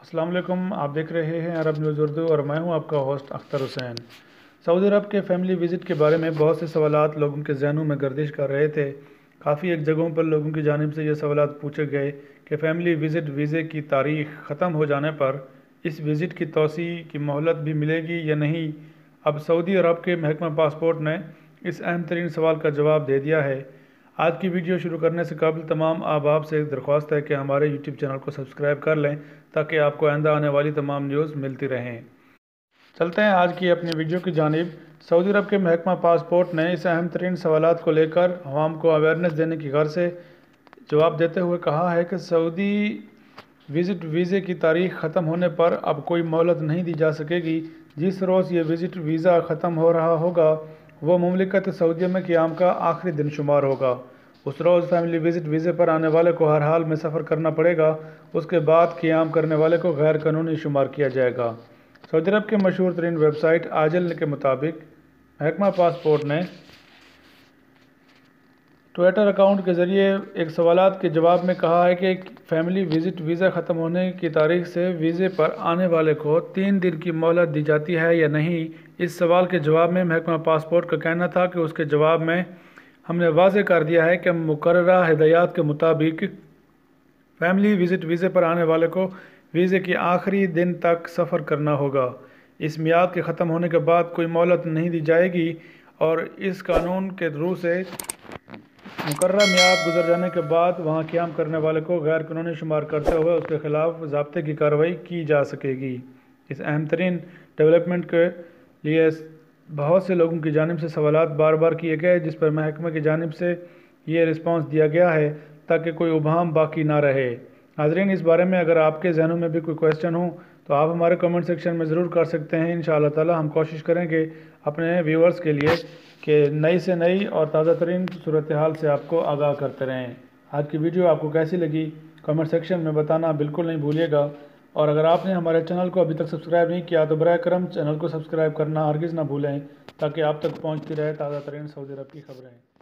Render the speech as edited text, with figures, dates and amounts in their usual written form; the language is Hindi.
अस्सलाम वालेकुम। आप देख रहे हैं अरब न्यूज़ उर्दू और मैं हूं आपका होस्ट अख्तर हुसैन। सऊदी अरब के फैमिली विज़िट के बारे में बहुत से सवालात लोगों के जहनों में गर्दिश कर रहे थे। काफ़ी एक जगहों पर लोगों की जानिब से ये सवालात पूछे गए कि फ़ैमिली विज़िट वीज़े की तारीख़ ख़त्म हो जाने पर इस विज़िट की तोसी की मोहलत भी मिलेगी या नहीं। अब सऊदी अरब के महकमा पासपोर्ट ने इस अहम तरीन सवाल का जवाब दे दिया है। आज की वीडियो शुरू करने से कबल तमाम अहबाब से एक दरख्वास्त है कि हमारे यूट्यूब चैनल को सब्सक्राइब कर लें ताकि आपको आइंदा आने वाली तमाम न्यूज़ मिलती रहें। चलते हैं आज की अपनी वीडियो की जानिब। सऊदी अरब के महकमा पासपोर्ट ने इस अहम तरीन सवालात को लेकर अवाम को अवेयरनेस देने की गर्ज से जवाब देते हुए कहा है कि सऊदी विज़िट वीज़े की तारीख़ ख़त्म होने पर अब कोई मोहलत नहीं दी जा सकेगी। जिस रोज़ ये विज़िट वीज़ा ख़त्म हो रहा होगा वो मुमलिकत सऊदीया में क़याम का आखिरी दिन शुमार होगा। उस रोज़ फैमिली विज़िट वीज़े पर आने वाले को हर हाल में सफ़र करना पड़ेगा। उसके बाद क़याम करने वाले को गैर कानूनी शुमार किया जाएगा। सऊदी अरब के मशहूर तरीन वेबसाइट आजल के मुताबिक महकमा पासपोर्ट ने ट्विटर अकाउंट के ज़रिए एक सवालात के जवाब में कहा है कि फैमिली विज़िट वीज़ा ख़त्म होने की तारीख से वीज़े पर आने वाले को 3 दिन की मोहलत दी जाती है या नहीं। इस सवाल के जवाब में महकमा पासपोर्ट का कहना था कि उसके जवाब में हमने वाज़ेह कर दिया है कि मुकर्ररा हिदायत के मुताबिक फैमिली विज़िट वीज़े पर आने वाले को वीज़े के आखिरी दिन तक सफ़र करना होगा। इस मियाद के ख़त्म होने के बाद कोई मोहलत नहीं दी जाएगी और इस कानून के रू से मुकर्ररा मियाद गुजर जाने के बाद वहाँ क़याम करने वाले को गैर कानूनी शुमार करते हुए उसके ख़िलाफ़ ज़ाब्ते की कार्रवाई की जा सकेगी। इस अहम तरीन डेवलपमेंट के लिए बहुत से लोगों की जानिब से सवालात बार बार किए गए, जिस पर महकमे की जानिब से ये रिस्पांस दिया गया है ताकि कोई उबाम बाकी ना रहे। नाज़रीन, इस बारे में अगर आपके जहनों में भी कोई क्वेश्चन हो तो आप हमारे कमेंट सेक्शन में ज़रूर कर सकते हैं। इंशाअल्लाह ताला हम कोशिश करेंगे अपने व्यूअर्स के लिए कि नई से नई और ताज़ा तरीन सूरत हाल से आपको आगाह करते रहें। आज की वीडियो आपको कैसी लगी कमेंट सेक्शन में बताना बिल्कुल नहीं भूलिएगा। और अगर आपने हमारे चैनल को अभी तक सब्सक्राइब नहीं किया तो बराए करम चैनल को सब्सक्राइब करना हरगिज़ ना भूलें ताकि आप तक पहुंचती रहे ताज़ा तरीन सऊदी अरब की खबरें।